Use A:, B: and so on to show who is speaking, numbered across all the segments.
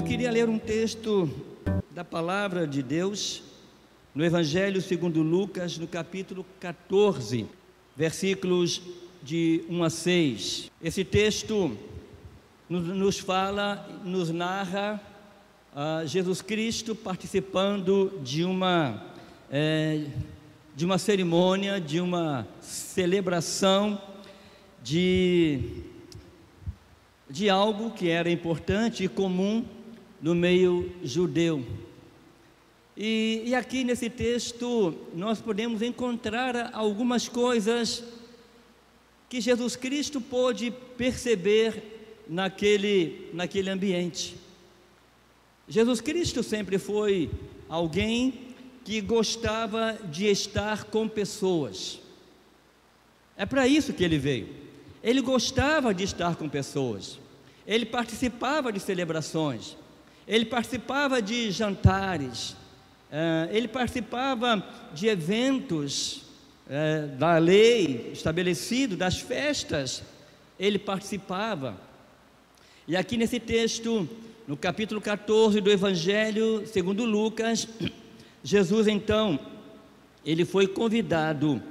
A: queria ler um texto da palavra de Deus no Evangelho segundo Lucas, no capítulo 14, versículos de 1 a 6. Esse texto nos fala, nos narra Jesus Cristo participando de uma cerimônia, de uma celebração de algo que era importante e comum no meio judeu. E aqui nesse texto nós podemos encontrar algumas coisas que Jesus Cristo pôde perceber naquele ambiente. Jesus Cristo sempre foi alguém que gostava de estar com pessoas. É para isso que ele veio. Ele gostava de estar com pessoas. Ele participava de celebrações. Ele participava de jantares. Ele participava de eventos da lei estabelecido, das festas. Ele participava. E aqui nesse texto, no capítulo 14 do Evangelho segundo Lucas, Jesus então, ele foi convidado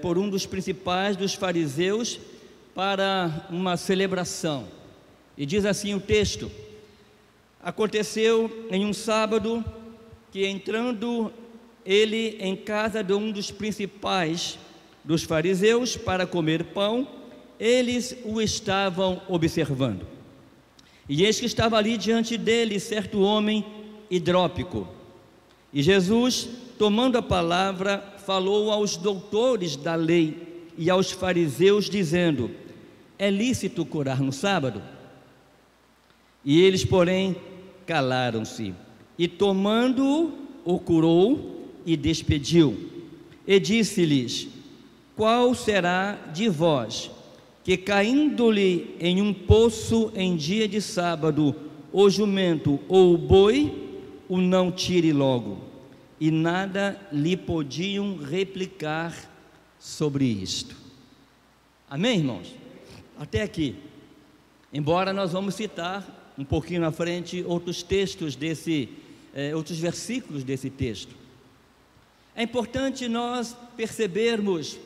A: por um dos principais dos fariseus para uma celebração. E diz assim o texto: aconteceu em um sábado que, entrando ele em casa de um dos principais dos fariseus para comer pão, eles o estavam observando. E eis que estava ali diante dele certo homem hidrópico. E Jesus, tomando a palavra, falou aos doutores da lei e aos fariseus, dizendo: é lícito curar no sábado? E eles, porém, calaram-se. E tomando-o, o curou e despediu. E disse-lhes: qual será de vós que, caindo-lhe em um poço em dia de sábado, o jumento ou o boi, o não tire logo? E nada lhe podiam replicar sobre isto. Amém, irmãos? Até aqui. Embora nós vamos citar um pouquinho na frente outros textos outros versículos desse texto. É importante nós percebermos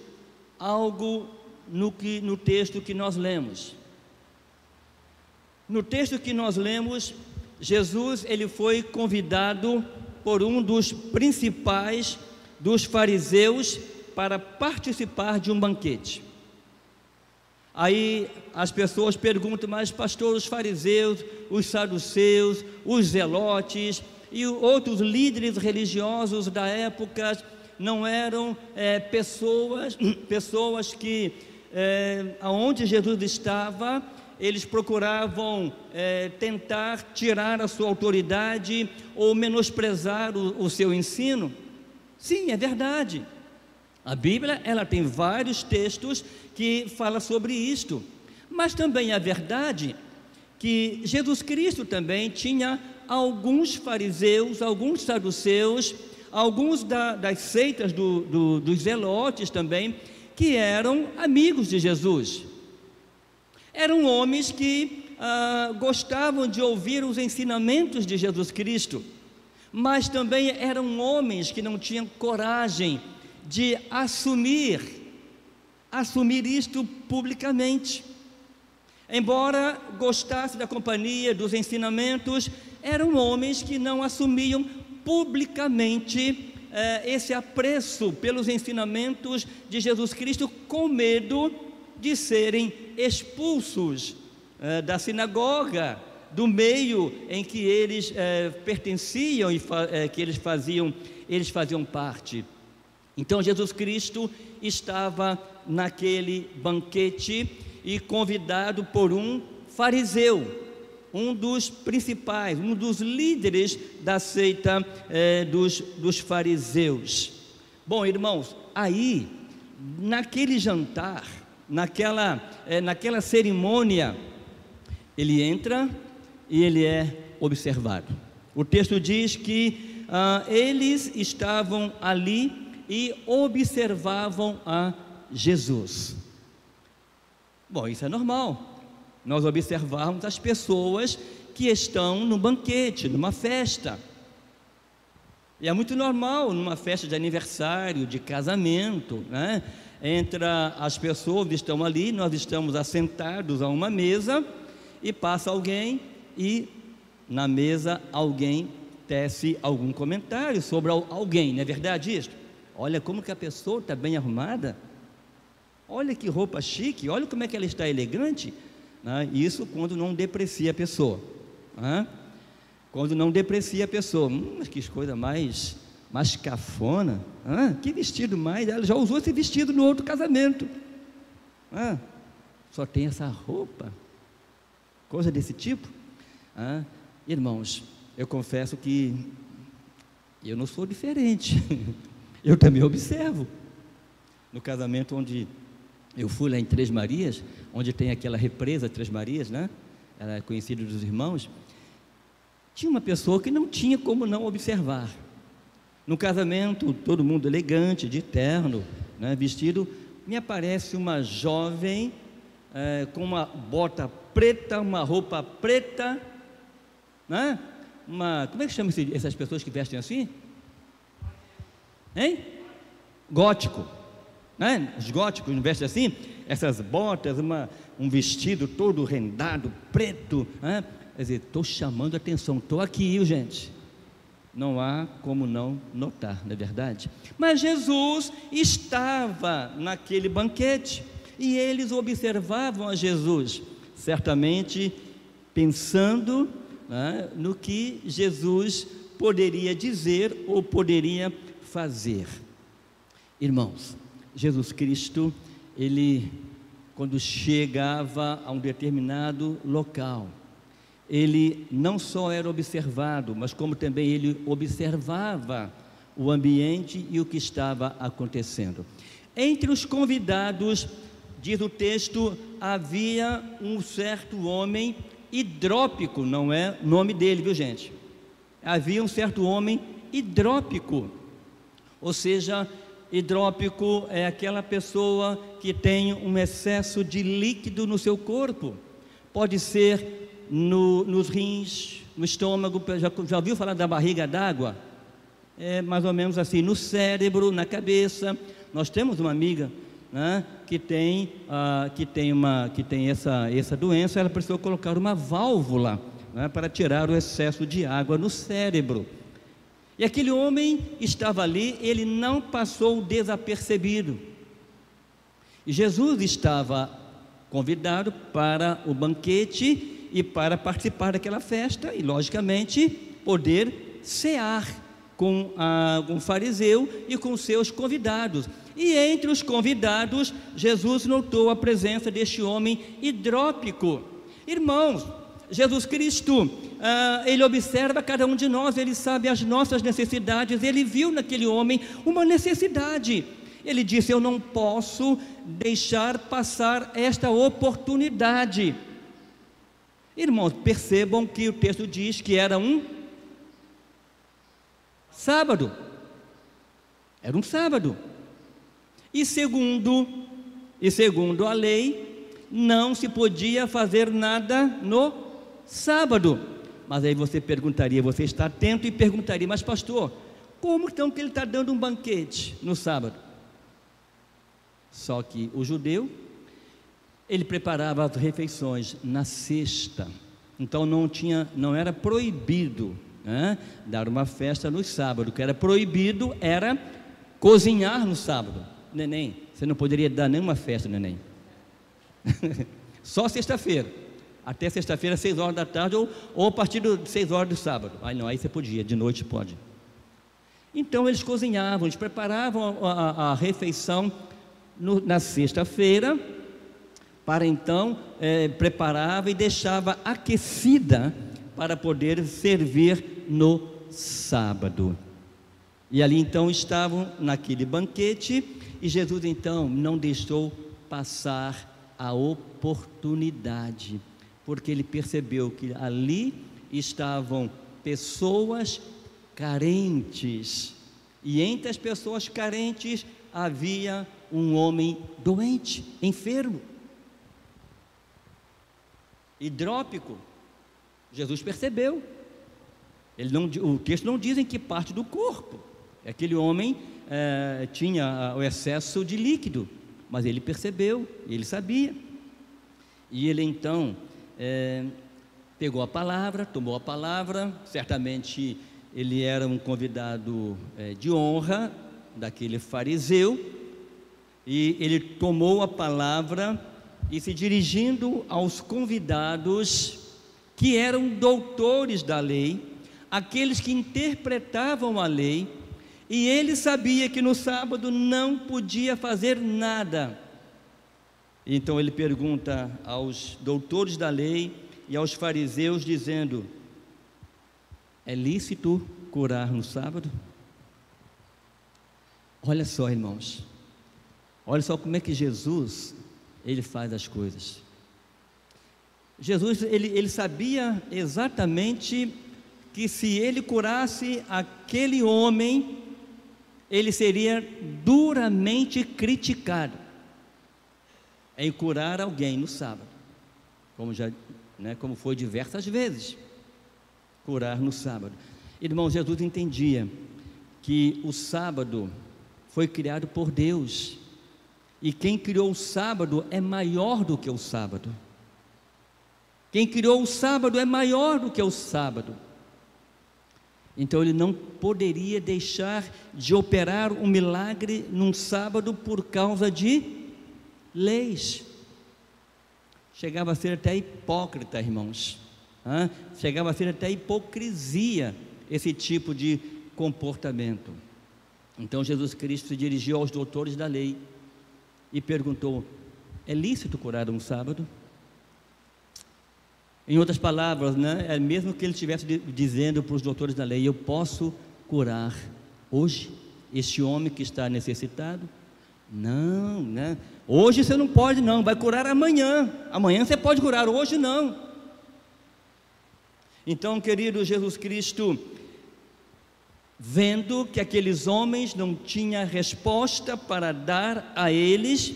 A: algo no texto que nós lemos. No texto que nós lemos, Jesus, ele foi convidado por um dos principais dos fariseus para participar de um banquete. Aí as pessoas perguntam: mas pastor, os fariseus, os saduceus, os zelotes e outros líderes religiosos da época não eram pessoas que aonde Jesus estava, eles procuravam tentar tirar a sua autoridade ou menosprezar o seu ensino? Sim, é verdade. A Bíblia, ela tem vários textos que falam sobre isto, mas também é verdade que Jesus Cristo também tinha alguns fariseus, alguns saduceus, alguns das seitas dos zelotes também, que eram amigos de Jesus. Eram homens que gostavam de ouvir os ensinamentos de Jesus Cristo, mas também eram homens que não tinham coragem de assumir isto publicamente. Embora gostasse da companhia, dos ensinamentos, eram homens que não assumiam publicamente esse apreço pelos ensinamentos de Jesus Cristo, com medo de serem expulsos da sinagoga, do meio em que eles pertenciam e que eles faziam parte. Então Jesus Cristo estava naquele banquete e convidado por um fariseu, um dos principais, um dos líderes da seita dos fariseus. Bom, irmãos, aí naquele jantar, naquela cerimônia, ele entra e ele é observado. O texto diz que eles estavam ali e observavam a Jesus. Bom, isso é normal, nós observarmos as pessoas que estão num banquete, numa festa. E é muito normal numa festa de aniversário, de casamento, né? Entre as pessoas que estão ali, nós estamos assentados a uma mesa e passa alguém e na mesa alguém tece algum comentário sobre alguém, não é verdade isso? Olha como que a pessoa está bem arrumada, olha que roupa chique, olha como é que ela está elegante, né? Isso quando não deprecia a pessoa, né? Quando não deprecia a pessoa, mas que coisa mais cafona, que vestido mais, ela já usou esse vestido no outro casamento, só tem essa roupa, coisa desse tipo. Irmãos, eu confesso que eu não sou diferente, eu também observo, no casamento onde eu fui lá em Três Marias, onde tem aquela represa Três Marias, né? Ela é conhecida dos irmãos. Tinha uma pessoa que não tinha como não observar. No casamento, todo mundo elegante, de terno, né, vestido, me aparece uma jovem com uma bota preta, uma roupa preta, né? Como é que chama essas pessoas que vestem assim? Hein? Gótico, né? Os góticos vestem assim, essas botas, um vestido todo rendado, preto, né? Quer dizer, estou chamando a atenção, estou aqui, gente. Não há como não notar, não é verdade? Mas Jesus estava naquele banquete e eles observavam a Jesus, certamente pensando, né, no que Jesus poderia dizer ou poderia fazer. Irmãos, Jesus Cristo, ele, quando chegava a um determinado local, ele não só era observado, mas como também ele observava o ambiente e o que estava acontecendo. Entre os convidados, diz o texto, havia um certo homem hidrópico, não é o nome dele, viu gente? Havia um certo homem hidrópico, ou seja, hidrópico é aquela pessoa que tem um excesso de líquido no seu corpo, pode ser nos rins, no estômago, já ouviu falar da barriga d'água? É mais ou menos assim, no cérebro, na cabeça. Nós temos uma amiga, né, que tem essa doença. Ela precisou colocar uma válvula, né, para tirar o excesso de água no cérebro. E aquele homem estava ali, ele não passou desapercebido. E Jesus estava convidado para o banquete e para participar daquela festa e, logicamente, poder cear com um fariseu e com seus convidados. E entre os convidados, Jesus notou a presença deste homem hidrópico. Irmãos, Jesus Cristo, ele observa cada um de nós, ele sabe as nossas necessidades, ele viu naquele homem uma necessidade. Ele disse: eu não posso deixar passar esta oportunidade. Irmãos, percebam que o texto diz que era um sábado. Era um sábado. E segundo a lei, não se podia fazer nada no sábado. Mas aí você perguntaria, você está atento e perguntaria: mas pastor, como então que ele está dando um banquete no sábado? Só que o judeu, ele preparava as refeições na sexta, então não era proibido, né, dar uma festa no sábado. O que era proibido era cozinhar no sábado. Neném, você não poderia dar nenhuma festa, neném. Só sexta-feira, até sexta-feira, 6 horas da tarde, ou a partir de 6 horas do sábado. Aí não, aí você podia, de noite pode. Então eles cozinhavam, eles preparavam a refeição na sexta-feira, para então preparava e deixava aquecida para poder servir no sábado. E ali então estavam naquele banquete, e Jesus então não deixou passar a oportunidade, porque ele percebeu que ali estavam pessoas carentes, e entre as pessoas carentes havia um homem doente, enfermo, hidrópico, Jesus percebeu. O texto não diz em que parte do corpo. Aquele homem tinha o excesso de líquido, mas ele percebeu, ele sabia. E ele então pegou a palavra, tomou a palavra. Certamente ele era um convidado de honra daquele fariseu, e ele tomou a palavra e, se dirigindo aos convidados que eram doutores da lei, aqueles que interpretavam a lei, e ele sabia que no sábado não podia fazer nada. Então ele pergunta aos doutores da lei e aos fariseus, dizendo: é lícito curar no sábado? Olha só, irmãos, olha só como é que Jesus, ele faz as coisas. Jesus, ele sabia exatamente que se ele curasse aquele homem, ele seria duramente criticado em curar alguém no sábado, como foi diversas vezes, curar no sábado. Irmão, Jesus entendia que o sábado foi criado por Deus, e quem criou o sábado é maior do que o sábado. Quem criou o sábado é maior do que o sábado. Então ele não poderia deixar de operar um milagre num sábado por causa de leis. Chegava a ser até hipócrita, irmãos. Chegava a ser até hipocrisia esse tipo de comportamento. Então Jesus Cristo se dirigiu aos doutores da lei e perguntou: é lícito curar um sábado? Em outras palavras, é mesmo que ele estivesse dizendo para os doutores da lei: eu posso curar hoje este homem que está necessitado? Não, hoje você não pode, não, vai curar amanhã. Amanhã você pode curar, hoje não. Então, querido, Jesus Cristo, vendo que aqueles homens não tinham resposta para dar a eles,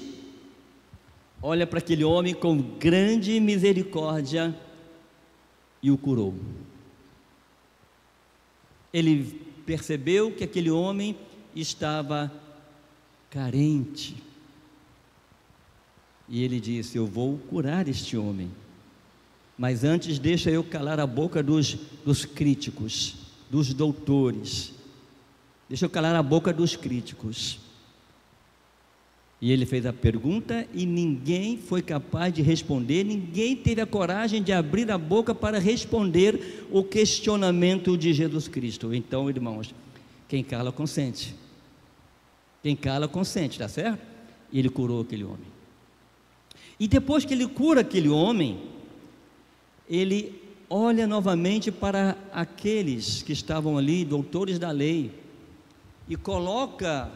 A: olha para aquele homem com grande misericórdia e o curou. Ele percebeu que aquele homem estava carente, e ele disse: eu vou curar este homem, mas antes deixa eu calar a boca dos críticos, dos doutores, deixa eu calar a boca dos críticos. E ele fez a pergunta e ninguém foi capaz de responder, ninguém teve a coragem de abrir a boca para responder o questionamento de Jesus Cristo. Então, irmãos, quem cala consente. Quem cala consente, está certo? E ele curou aquele homem. E depois que ele cura aquele homem, ele olha novamente para aqueles que estavam ali, doutores da lei, e coloca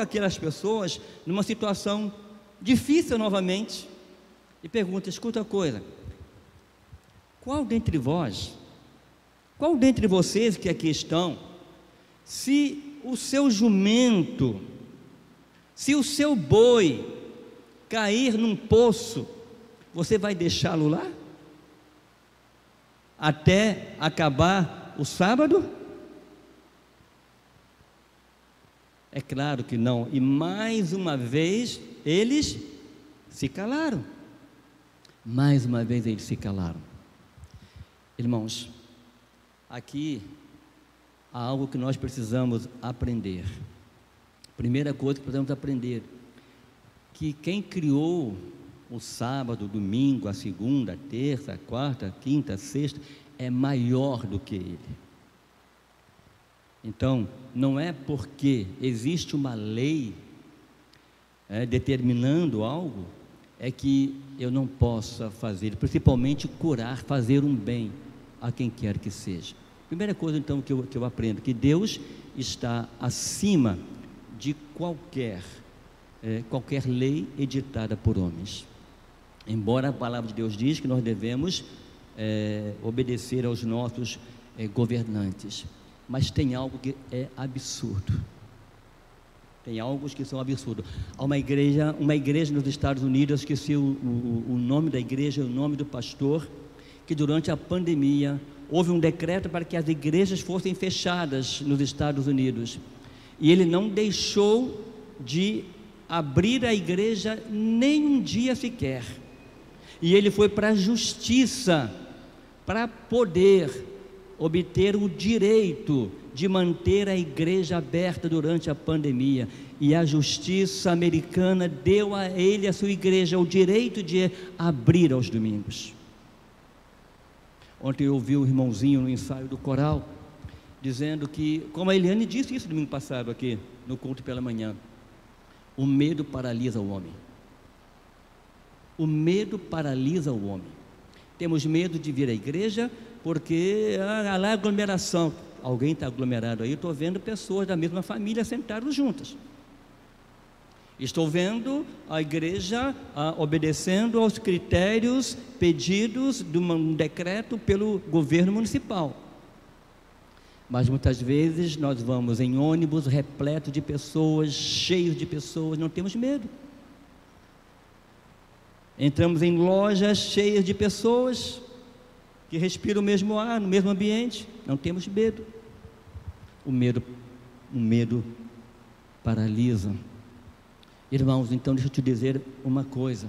A: aquelas pessoas numa situação difícil novamente, e pergunta: escuta a coisa, qual dentre vocês que aqui estão, se o seu jumento, se o seu boi cair num poço, você vai deixá-lo lá até acabar o sábado? É claro que não. E mais uma vez eles se calaram. Mais uma vez eles se calaram. Irmãos, aqui há algo que nós precisamos aprender. Primeira coisa que precisamos aprender: que quem criou o sábado, o domingo, a segunda, a terça, a quarta, a quinta, a sexta, é maior do que ele. Então, não é porque existe uma lei determinando algo, é que eu não possa fazer, principalmente curar, fazer um bem a quem quer que seja. Primeira coisa então que eu aprendo, que Deus está acima de qualquer lei editada por homens. Embora a palavra de Deus diz que nós devemos obedecer aos nossos governantes, mas tem algo que é absurdo. Tem algo que são absurdos. Há uma igreja nos Estados Unidos, esqueci o nome da igreja, o nome do pastor, que durante a pandemia houve um decreto para que as igrejas fossem fechadas nos Estados Unidos, e ele não deixou de abrir a igreja nem um dia sequer, e ele foi para a justiça para poder obter o direito de manter a igreja aberta durante a pandemia, e a justiça americana deu a ele, a sua igreja, o direito de abrir aos domingos. Ontem eu ouvi um irmãozinho no ensaio do coral, dizendo que, como a Eliane disse isso domingo passado aqui, no culto pela manhã, o medo paralisa o homem. O medo paralisa o homem. Temos medo de vir à igreja, porque lá é aglomeração. Alguém está aglomerado aí? Estou vendo pessoas da mesma família sentadas juntas. Estou vendo a igreja obedecendo aos critérios pedidos de um decreto pelo governo municipal. Mas muitas vezes nós vamos em ônibus repleto de pessoas, cheios de pessoas, não temos medo. Entramos em lojas cheias de pessoas que respiram o mesmo ar, no mesmo ambiente, não temos medo. O medo paralisa. Irmãos, então deixa eu te dizer uma coisa.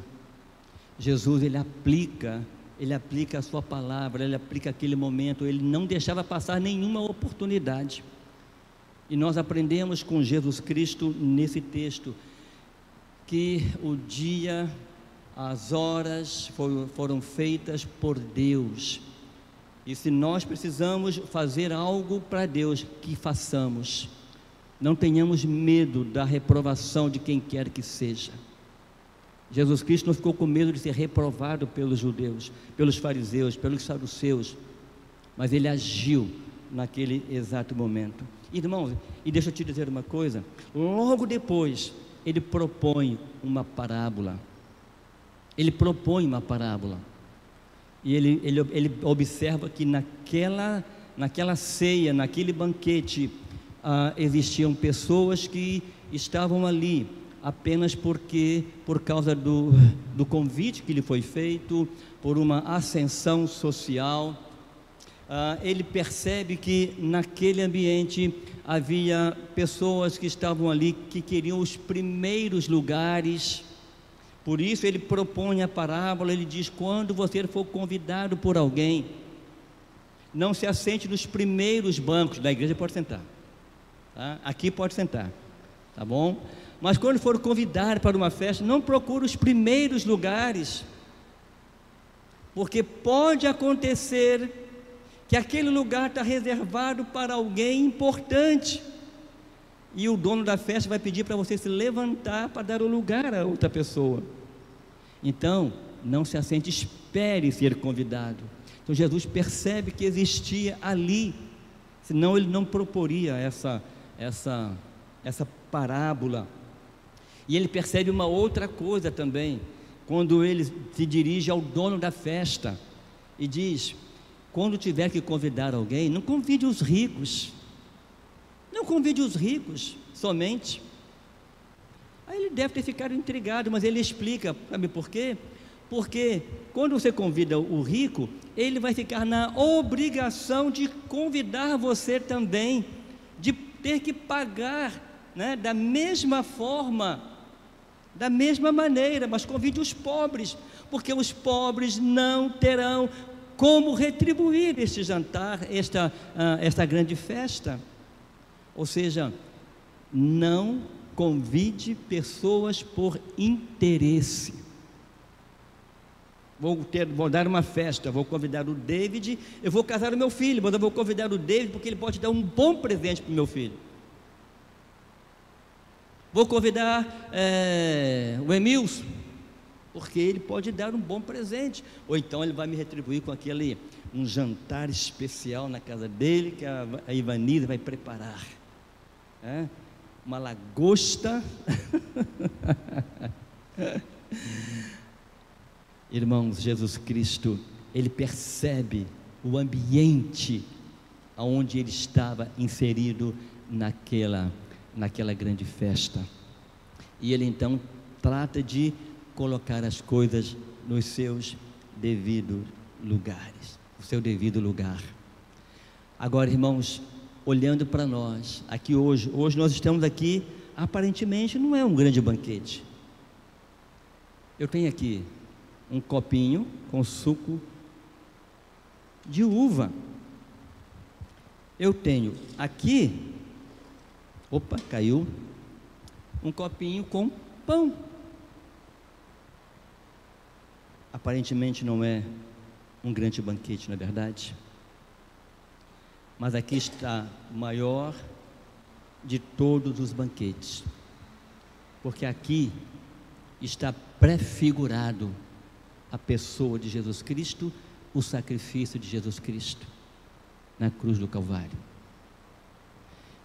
A: Jesus, ele aplica a sua palavra, ele aplica aquele momento, ele não deixava passar nenhuma oportunidade. E nós aprendemos com Jesus Cristo nesse texto, que o dia, as horas foram feitas por Deus. E se nós precisamos fazer algo para Deus, que façamos. Não tenhamos medo da reprovação de quem quer que seja. Jesus Cristo não ficou com medo de ser reprovado pelos judeus, pelos fariseus, pelos saduceus, mas ele agiu naquele exato momento. Irmãos, e deixa eu te dizer uma coisa, logo depois ele propõe uma parábola. E ele observa que naquela ceia, naquele banquete, existiam pessoas que estavam ali apenas por causa do convite que lhe foi feito, por uma ascensão social. Ele percebe que naquele ambiente havia pessoas que estavam ali que queriam os primeiros lugares. Por isso ele propõe a parábola. Ele diz: quando você for convidado por alguém, não se assente nos primeiros bancos da igreja, pode sentar, tá? Aqui pode sentar, tá bom? Mas quando for convidado para uma festa, não procure os primeiros lugares, porque pode acontecer que aquele lugar está reservado para alguém importante, e o dono da festa vai pedir para você se levantar para dar o lugar a outra pessoa. Então, não se assente, espere ser convidado. Então Jesus percebe que existia ali, senão ele não proporia essa parábola. E ele percebe uma outra coisa também, quando ele se dirige ao dono da festa e diz: quando tiver que convidar alguém, não convide os ricos, não convide os ricos somente. Aí ele deve ter ficado intrigado, mas ele explica, sabe por quê? Porque quando você convida o rico, ele vai ficar na obrigação de convidar você também, de ter que pagar, né, da mesma forma, da mesma maneira. Mas convide os pobres, porque os pobres não terão como retribuir este jantar, esta grande festa. Ou seja, não convide pessoas por interesse. Vou dar uma festa, vou convidar o David, eu vou casar o meu filho, mas eu vou convidar o David porque ele pode dar um bom presente para o meu filho. Vou convidar o Emilson, porque ele pode dar um bom presente, ou então ele vai me retribuir com um jantar especial na casa dele, que a Ivanise vai preparar, uma lagosta. Irmãos, Jesus Cristo, ele percebe o ambiente onde ele estava inserido naquela grande festa, e ele então trata de colocar as coisas nos seus devidos lugares, o seu devido lugar. Agora, irmãos, olhando para nós, aqui hoje nós estamos aqui, aparentemente não é um grande banquete. Eu tenho aqui um copinho com suco de uva. Eu tenho aqui, opa, caiu, um copinho com pão. Aparentemente não é um grande banquete, não é verdade? Mas aqui está o maior de todos os banquetes, porque aqui está prefigurado a pessoa de Jesus Cristo, o sacrifício de Jesus Cristo na cruz do Calvário.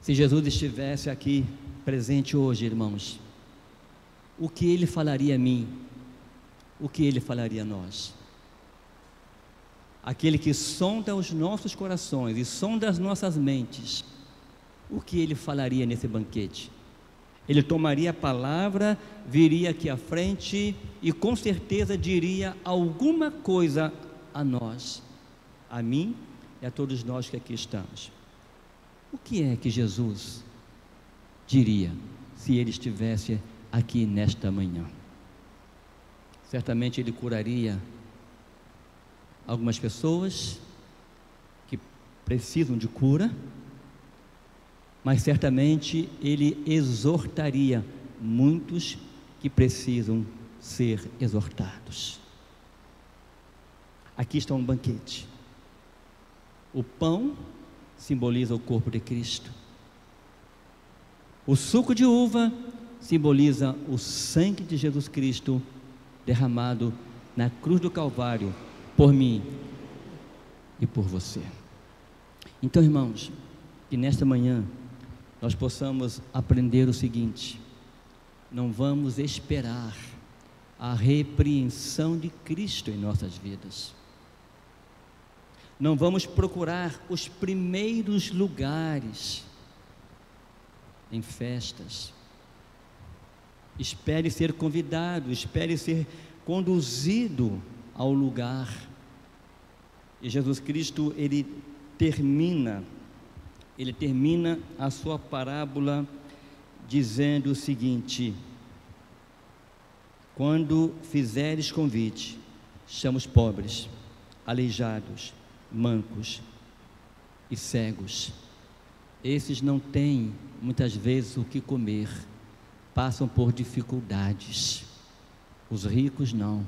A: Se Jesus estivesse aqui presente hoje, irmãos, o que Ele falaria a mim? O que Ele falaria a nós? Aquele que sonda os nossos corações e sonda as nossas mentes, o que Ele falaria nesse banquete? Ele tomaria a palavra, viria aqui à frente e com certeza diria alguma coisa a nós, a mim e a todos nós que aqui estamos. O que é que Jesus diria se Ele estivesse aqui nesta manhã? Certamente Ele curaria algumas pessoas que precisam de cura, mas certamente Ele exortaria muitos que precisam ser exortados. Aqui está um banquete. O pão simboliza o corpo de Cristo. O suco de uva simboliza o sangue de Jesus Cristo derramado na cruz do Calvário por mim e por você. Então, irmãos, que nesta manhã nós possamos aprender o seguinte: não vamos esperar a repreensão de Cristo em nossas vidas. Não vamos procurar os primeiros lugares em festas. Espere ser convidado, espere ser conduzido ao lugar. E Jesus Cristo, Ele termina a sua parábola dizendo o seguinte: quando fizeres convite, chama os pobres, aleijados, mancos e cegos. Esses não têm muitas vezes o que comer, passam por dificuldades. Os ricos não.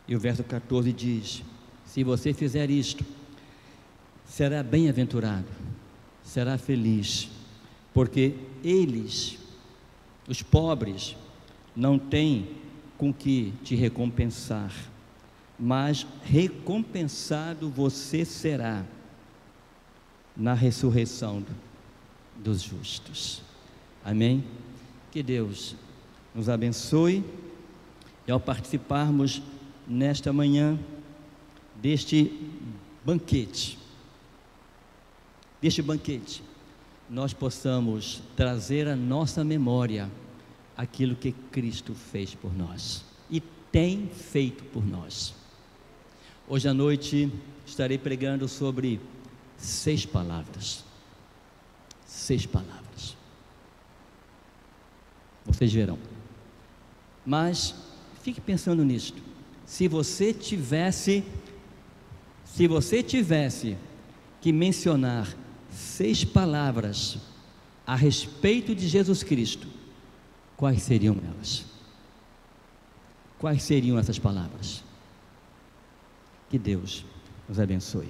A: E o verso 14 diz: se você fizer isto, será bem-aventurado, será feliz, porque eles, os pobres, não têm com que te recompensar, mas recompensado você será na ressurreição dos justos. Amém? Que Deus nos abençoe, e ao participarmos nesta manhã deste banquete, nós possamos trazer à nossa memória aquilo que Cristo fez por nós e tem feito por nós. Hoje à noite estarei pregando sobre 6 palavras. 6 palavras. Vocês verão. Mas fique pensando nisto. Se você tivesse que mencionar 6 palavras a respeito de Jesus Cristo, quais seriam elas? Quais seriam essas palavras? Que Deus nos abençoe.